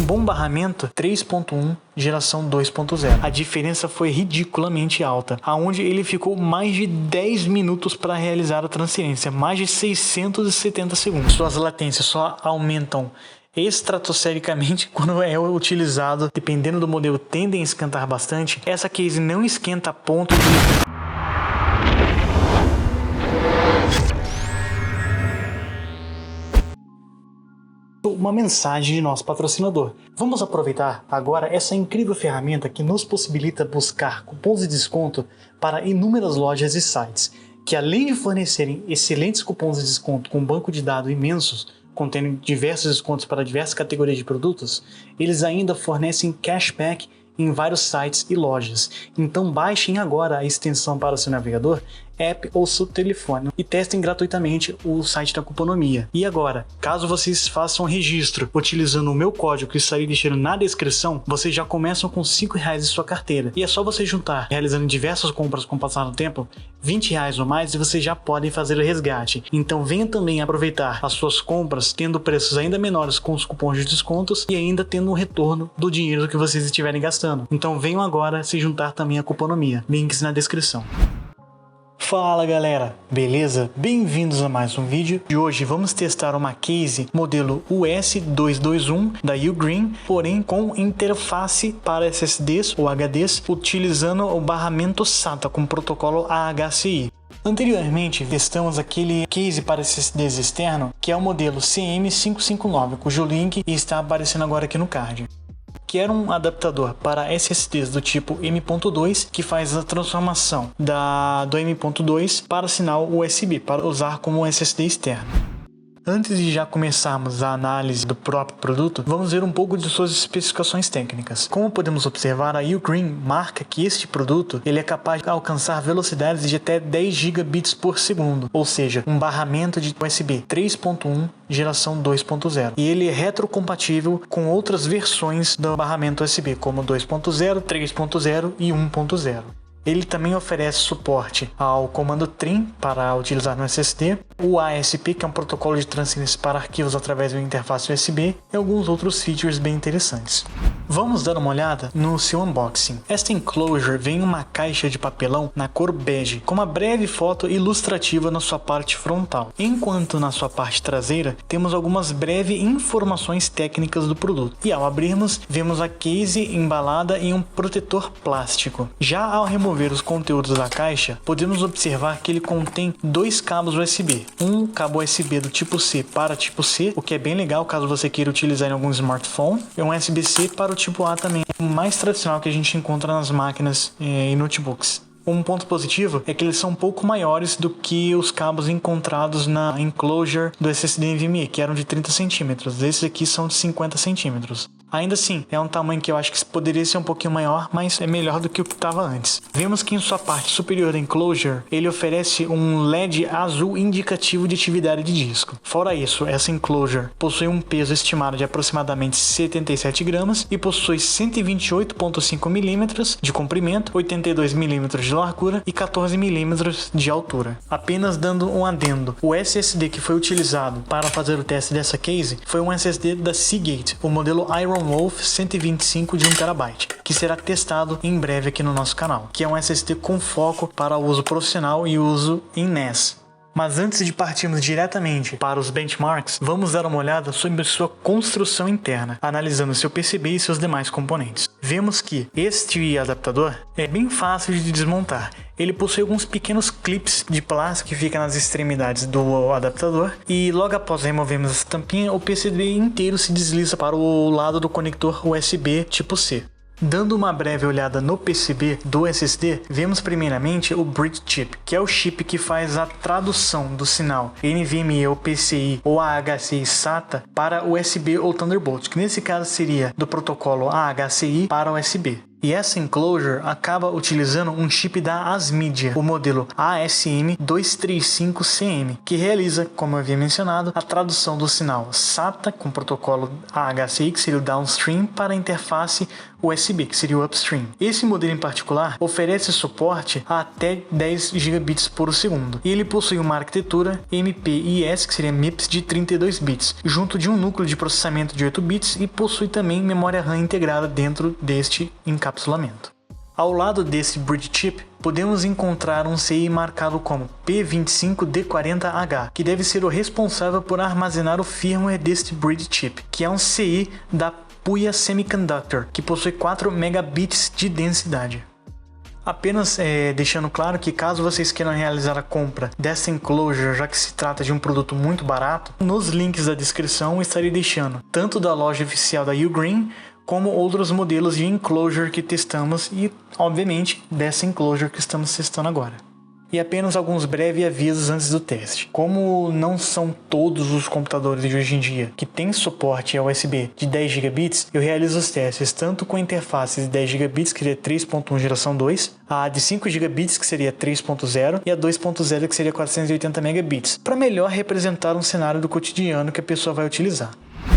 bom barramento 3.1 geração 2.0. A diferença foi ridiculamente alta, aonde ele ficou mais de 10 minutos para realizar a transferência, mais de 670 segundos. Suas latências só aumentam estratosfericamente quando é utilizado, dependendo do modelo, tendem a esquentar bastante. Essa case não esquenta a ponto de... Uma mensagem de nosso patrocinador. Vamos aproveitar agora essa incrível ferramenta que nos possibilita buscar cupons de desconto para inúmeras lojas e sites, que além de fornecerem excelentes cupons de desconto com um banco de dados imensos, contendo diversos descontos para diversas categorias de produtos, eles ainda fornecem cashback em vários sites e lojas. Então baixem agora a extensão para o seu navegador, app ou seu telefone e testem gratuitamente o site da Cuponomia. E agora, caso vocês façam um registro utilizando o meu código que estarei deixando na descrição, vocês já começam com R$5 em sua carteira. E é só você juntar, realizando diversas compras com o passar do tempo, R$20 ou mais e vocês já podem fazer o resgate. Então venha também aproveitar as suas compras tendo preços ainda menores com os cupons de descontos e ainda tendo um retorno do dinheiro que vocês estiverem gastando. Então venham agora se juntar também à Cuponomia. Links na descrição. Fala galera, beleza? Bem-vindos a mais um vídeo. De hoje vamos testar uma case modelo US221 da Ugreen, porém com interface para SSDs ou HDs, utilizando o barramento SATA com protocolo AHCI. Anteriormente, testamos aquele case para SSDs externo, que é o modelo CM559, cujo link está aparecendo agora aqui no card, que era um adaptador para SSDs do tipo M.2 que faz a transformação do M.2 para sinal USB para usar como SSD externo. Antes de já começarmos a análise do próprio produto, vamos ver um pouco de suas especificações técnicas. Como podemos observar, a Ugreen marca que este produto ele é capaz de alcançar velocidades de até 10 gigabits por segundo, ou seja, um barramento de USB 3.1 geração 2.0. E ele é retrocompatível com outras versões do barramento USB, como 2.0, 3.0 e 1.0. Ele também oferece suporte ao comando trim para utilizar no SSD, o ASP, que é um protocolo de transferência para arquivos através de uma interface USB, e alguns outros features bem interessantes. Vamos dar uma olhada no seu unboxing. Esta enclosure vem em uma caixa de papelão na cor bege, com uma breve foto ilustrativa na sua parte frontal, enquanto na sua parte traseira temos algumas breves informações técnicas do produto. E ao abrirmos, vemos a case embalada em um protetor plástico. Já ao remover os conteúdos da caixa, podemos observar que ele contém dois cabos USB. Um cabo USB do tipo C para tipo C, o que é bem legal caso você queira utilizar em algum smartphone, e um USB-C para o tipo A também, o mais tradicional que a gente encontra nas máquinas e notebooks. Um ponto positivo é que eles são um pouco maiores do que os cabos encontrados na enclosure do SSD NVMe, que eram de 30 centímetros. Esses aqui são de 50 centímetros. Ainda assim, é um tamanho que eu acho que poderia ser um pouquinho maior, mas é melhor do que o que estava antes. Vemos que em sua parte superior da enclosure, ele oferece um LED azul indicativo de atividade de disco. Fora isso, essa enclosure possui um peso estimado de aproximadamente 77 gramas e possui 128,5 mm de comprimento, 82 mm de largura e 14 mm de altura. Apenas dando um adendo, o SSD que foi utilizado para fazer o teste dessa case foi um SSD da Seagate, o modelo Iron Wolf 125 de 1TB, que será testado em breve aqui no nosso canal, que é um SSD com foco para uso profissional e uso em NAS. Mas antes de partirmos diretamente para os benchmarks, vamos dar uma olhada sobre sua construção interna, analisando seu PCB e seus demais componentes. Vemos que este adaptador é bem fácil de desmontar. Ele possui alguns pequenos clips de plástico que ficam nas extremidades do adaptador e logo após removermos essa tampinha, o PCB inteiro se desliza para o lado do conector USB tipo C. Dando uma breve olhada no PCB do SSD, vemos primeiramente o Bridge Chip, que é o chip que faz a tradução do sinal NVMe ou PCI ou AHCI SATA para USB ou Thunderbolt, que nesse caso seria do protocolo AHCI para USB. E essa enclosure acaba utilizando um chip da ASMedia, o modelo ASM235CM, que realiza, como eu havia mencionado, a tradução do sinal SATA com protocolo AHCI, que seria o downstream, para a interface USB, que seria o upstream. Esse modelo em particular oferece suporte a até 10 gigabits por segundo, e ele possui uma arquitetura MPIS, que seria MIPS, de 32 bits, junto de um núcleo de processamento de 8 bits, e possui também memória RAM integrada dentro deste encapsulamento. Ao lado desse bridge chip, podemos encontrar um CI marcado como P25D40H, que deve ser o responsável por armazenar o firmware deste bridge chip, que é um CI da Puya Semiconductor, que possui 4 megabits de densidade. Apenas deixando claro que caso vocês queiram realizar a compra dessa enclosure, já que se trata de um produto muito barato, nos links da descrição eu estarei deixando tanto da loja oficial da Ugreen, como outros modelos de enclosure que testamos e, obviamente, dessa enclosure que estamos testando agora. E apenas alguns breves avisos antes do teste. Como não são todos os computadores de hoje em dia que têm suporte a USB de 10 GB, eu realizo os testes tanto com a interface de 10 GB, que seria 3.1 geração 2, a de 5 GB, que seria 3.0, e a 2.0, que seria 480 megabits, para melhor representar um cenário do cotidiano que a pessoa vai utilizar.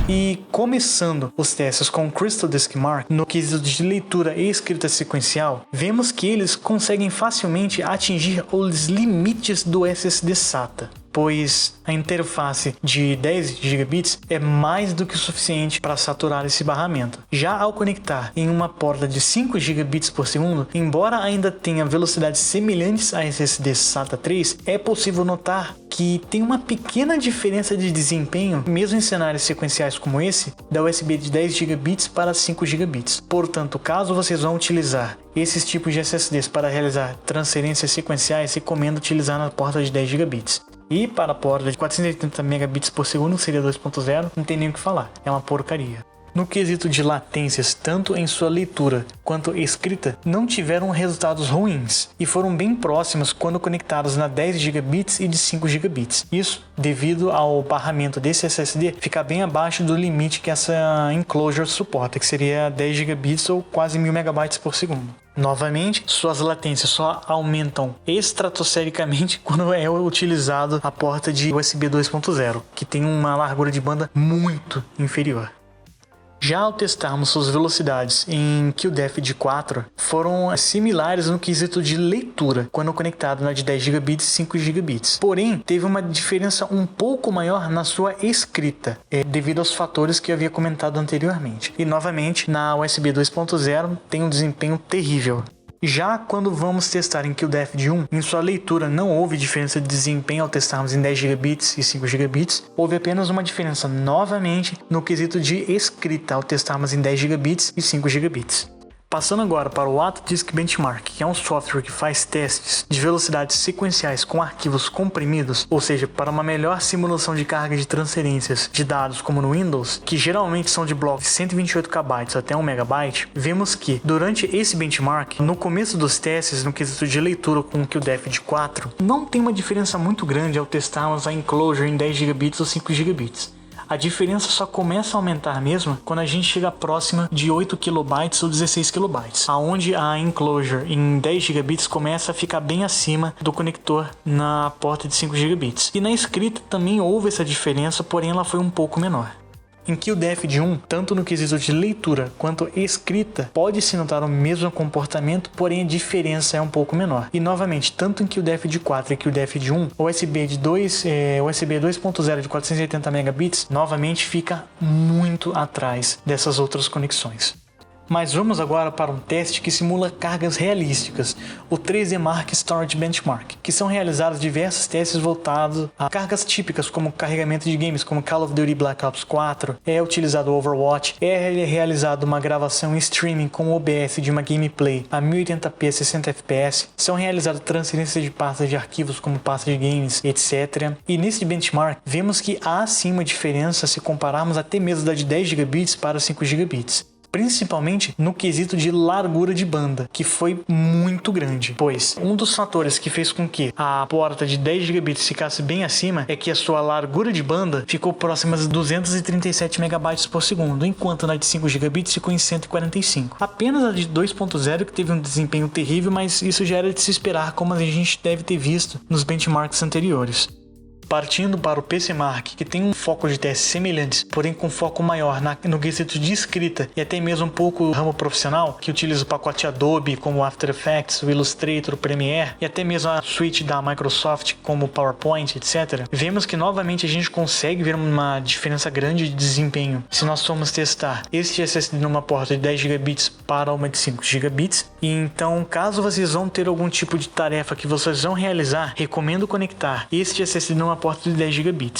E começando os testes com o Crystal Disk Mark, no quesito de leitura e escrita sequencial, vemos que eles conseguem facilmente atingir os limites do SSD SATA, pois a interface de 10 GB é mais do que o suficiente para saturar esse barramento. Já ao conectar em uma porta de 5 GB por segundo, embora ainda tenha velocidades semelhantes a SSD SATA 3, é possível notar que tem uma pequena diferença de desempenho, mesmo em cenários sequenciais como esse, da USB de 10 GB para 5 GB. Portanto, caso vocês vão utilizar esses tipos de SSDs para realizar transferências sequenciais, recomendo utilizar na porta de 10 GB. E para a porta de 480 megabits por segundo, que seria 2.0, não tem nem o que falar, é uma porcaria. No quesito de latências, tanto em sua leitura quanto escrita, não tiveram resultados ruins e foram bem próximas quando conectados na 10 GB e de 5 GB. Isso devido ao barramento desse SSD ficar bem abaixo do limite que essa enclosure suporta, que seria 10 GB ou quase 1000 MB por segundo. Novamente, suas latências só aumentam estratosfericamente quando é utilizado a porta de USB 2.0, que tem uma largura de banda muito inferior. Já ao testarmos suas velocidades em QDEF de 4, foram similares no quesito de leitura, quando conectado na de 10 GB e 5 GB. Porém, teve uma diferença um pouco maior na sua escrita, devido aos fatores que eu havia comentado anteriormente. E novamente, na USB 2.0 tem um desempenho terrível. Já quando vamos testar em QDEF de 1, em sua leitura não houve diferença de desempenho ao testarmos em 10 GB e 5 GB, houve apenas uma diferença novamente no quesito de escrita ao testarmos em 10 GB e 5 GB. Passando agora para o AtoDisk Benchmark, que é um software que faz testes de velocidades sequenciais com arquivos comprimidos, ou seja, para uma melhor simulação de carga de transferências de dados como no Windows, que geralmente são de blocos de 128 KB até 1 MB, vemos que durante esse benchmark, no começo dos testes, no quesito de leitura com o QDEF de 4, não tem uma diferença muito grande ao testarmos a enclosure em 10 GB ou 5 GB. A diferença só começa a aumentar mesmo quando a gente chega próxima de 8 KB ou 16 KB, aonde a enclosure em 10 GB começa a ficar bem acima do conector na porta de 5 GB. E na escrita também houve essa diferença, porém ela foi um pouco menor. Em QDEF de 1, tanto no quesito de leitura quanto escrita, pode-se notar o mesmo comportamento, porém a diferença é um pouco menor. E novamente, tanto em QDEF de 4 e QDEF de 1, o USB 2.0 de 480 megabits novamente fica muito atrás dessas outras conexões. Mas vamos agora para um teste que simula cargas realísticas, o 3D Mark Storage Benchmark, que são realizados diversos testes voltados a cargas típicas como carregamento de games como Call of Duty Black Ops 4, é utilizado o Overwatch, é realizado uma gravação em streaming com OBS de uma gameplay a 1080p a 60 fps, são realizadas transferências de pastas de arquivos como pasta de games, etc. E nesse benchmark vemos que há sim uma diferença se compararmos até mesmo da de 10 GB para 5 GB. principalmente no quesito de largura de banda, que foi muito grande, pois um dos fatores que fez com que a porta de 10 GB ficasse bem acima é que a sua largura de banda ficou próxima de 237 MB por segundo, enquanto na de 5 GB ficou em 145. Apenas a de 2.0 que teve um desempenho terrível, mas isso já era de se esperar, como a gente deve ter visto nos benchmarks anteriores. Partindo para o PCMark, que tem um foco de testes semelhantes, porém com foco maior no quesito de escrita e até mesmo um pouco no ramo profissional, que utiliza o pacote Adobe como o After Effects, o Illustrator, o Premiere e até mesmo a suite da Microsoft como o PowerPoint, etc. Vemos que novamente a gente consegue ver uma diferença grande de desempenho se nós formos testar este SSD numa porta de 10 GB para uma de 5 GB. E então, caso vocês vão ter algum tipo de tarefa que vocês vão realizar, recomendo conectar este SSD numa porta de 10 GB.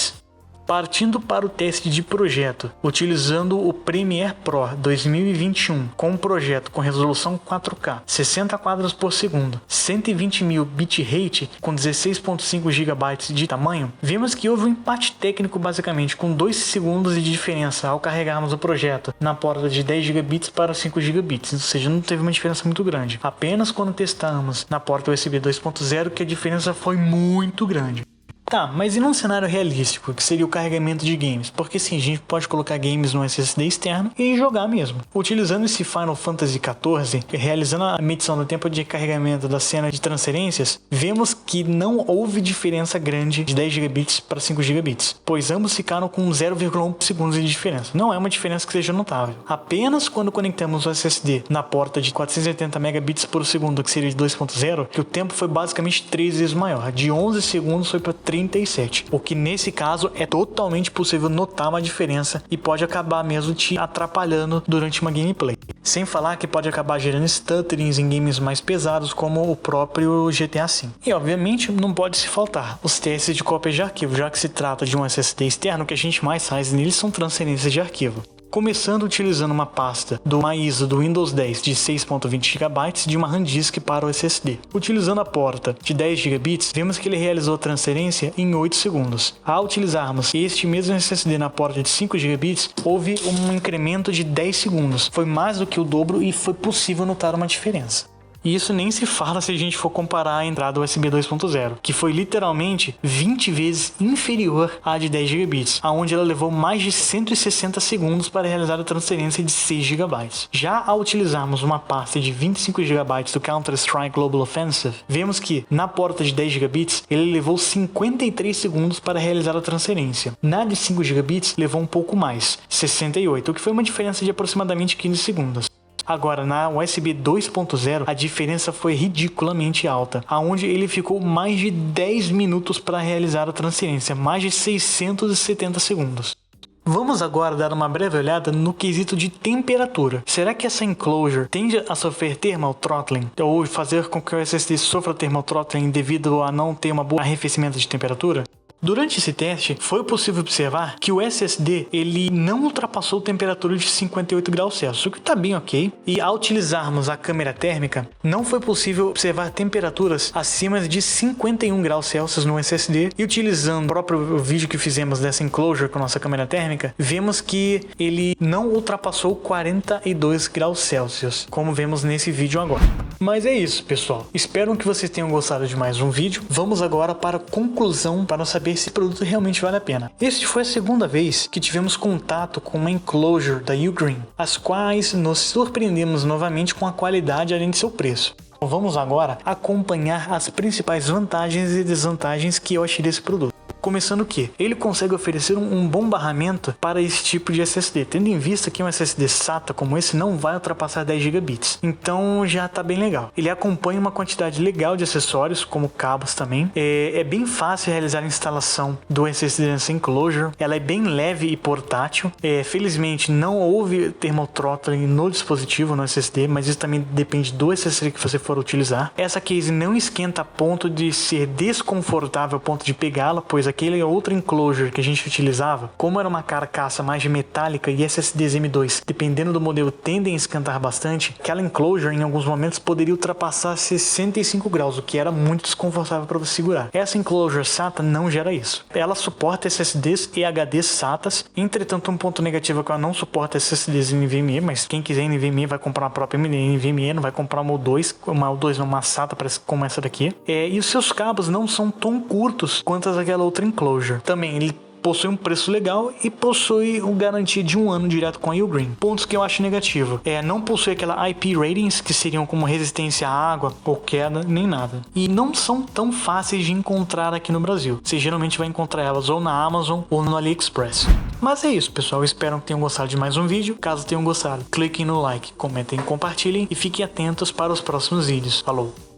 Partindo para o teste de projeto, utilizando o Premiere Pro 2021 com um projeto com resolução 4K, 60 quadros por segundo, 120.000 bitrate com 16.5 GB de tamanho, vimos que houve um empate técnico basicamente com 2 segundos de diferença ao carregarmos o projeto na porta de 10 GB para 5 GB, ou seja, não teve uma diferença muito grande. Apenas quando testamos na porta USB 2.0 que a diferença foi muito grande. Tá, mas e num cenário realístico, que seria o carregamento de games? Porque sim, a gente pode colocar games no SSD externo e jogar mesmo. Utilizando esse Final Fantasy XIV, realizando a medição do tempo de carregamento da cena de transferências, vemos que não houve diferença grande de 10 GB para 5 GB, pois ambos ficaram com 0,1 segundos de diferença. Não é uma diferença que seja notável. Apenas quando conectamos o SSD na porta de 480 megabits por segundo, que seria de 2.0, que o tempo foi basicamente 3 vezes maior. De 11 segundos foi para 37, o que nesse caso é totalmente possível notar uma diferença e pode acabar mesmo te atrapalhando durante uma gameplay. Sem falar que pode acabar gerando stutterings em games mais pesados como o próprio GTA V. E obviamente não pode se faltar os testes de cópia de arquivo, já que se trata de um SSD externo, que a gente mais faz neles são transferências de arquivo. Começando utilizando uma pasta do MyISO do Windows 10 de 6.20 GB de uma RAM disk para o SSD. Utilizando a porta de 10 GB, vemos que ele realizou a transferência em 8 segundos. Ao utilizarmos este mesmo SSD na porta de 5 GB, houve um incremento de 10 segundos. Foi mais do que o dobro e foi possível notar uma diferença. E isso nem se fala se a gente for comparar a entrada USB 2.0, que foi literalmente 20 vezes inferior à de 10 GB, aonde ela levou mais de 160 segundos para realizar a transferência de 6 GB. Já ao utilizarmos uma pasta de 25 GB do Counter-Strike Global Offensive, vemos que na porta de 10 GB ele levou 53 segundos para realizar a transferência. Na de 5 GB levou um pouco mais, 68, o que foi uma diferença de aproximadamente 15 segundos. Agora, na USB 2.0, a diferença foi ridiculamente alta, aonde ele ficou mais de 10 minutos para realizar a transferência, mais de 670 segundos. Vamos agora dar uma breve olhada no quesito de temperatura. Será que essa enclosure tende a sofrer thermal throttling, ou fazer com que o SSD sofra thermal throttling devido a não ter um bom arrefecimento de temperatura? Durante esse teste, foi possível observar que o SSD ele não ultrapassou temperatura de 58 graus Celsius, o que está bem ok. E ao utilizarmos a câmera térmica, não foi possível observar temperaturas acima de 51 graus Celsius no SSD. E utilizando o próprio vídeo que fizemos dessa enclosure com nossa câmera térmica, vemos que ele não ultrapassou 42 graus Celsius, como vemos nesse vídeo agora. Mas é isso, pessoal. Espero que vocês tenham gostado de mais um vídeo. Vamos agora para a conclusão para saber se o produto realmente vale a pena. Este foi a segunda vez que tivemos contato com uma enclosure da Ugreen, as quais nos surpreendemos novamente com a qualidade além de seu preço. Vamos agora acompanhar as principais vantagens e desvantagens que eu achei desse produto. Começando que ele consegue oferecer um bom barramento para esse tipo de SSD, tendo em vista que um SSD SATA como esse não vai ultrapassar 10 GB, então já está bem legal. Ele acompanha uma quantidade legal de acessórios, como cabos também. É bem fácil realizar a instalação do SSD nessa enclosure, ela é bem leve e portátil. Felizmente não houve thermal throttling no dispositivo, no SSD, mas isso também depende do SSD que você for utilizar. Essa case não esquenta a ponto de ser desconfortável a ponto de pegá-la, pois aquele outro enclosure que a gente utilizava, como era uma carcaça mais de metálica e SSDs M2, dependendo do modelo, tendem a esquentar bastante, aquela enclosure em alguns momentos poderia ultrapassar 65 graus, o que era muito desconfortável para você segurar. Essa enclosure SATA não gera isso. Ela suporta SSDs e HDs SATAs, entretanto um ponto negativo é que ela não suporta SSDs NVMe, mas quem quiser NVMe vai comprar a própria NVMe, não vai comprar uma U2, uma SATA como essa daqui. E os seus cabos não são tão curtos quanto aquela outra enclosure. Também ele possui um preço legal e possui uma garantia de 1 ano direto com a Ugreen. Pontos que eu acho negativo. Não possui aquela IP ratings que seriam como resistência à água ou queda, nem nada. E não são tão fáceis de encontrar aqui no Brasil. Você geralmente vai encontrar elas ou na Amazon ou no AliExpress. Mas é isso, pessoal. Eu espero que tenham gostado de mais um vídeo. Caso tenham gostado, cliquem no like, comentem e compartilhem e fiquem atentos para os próximos vídeos. Falou!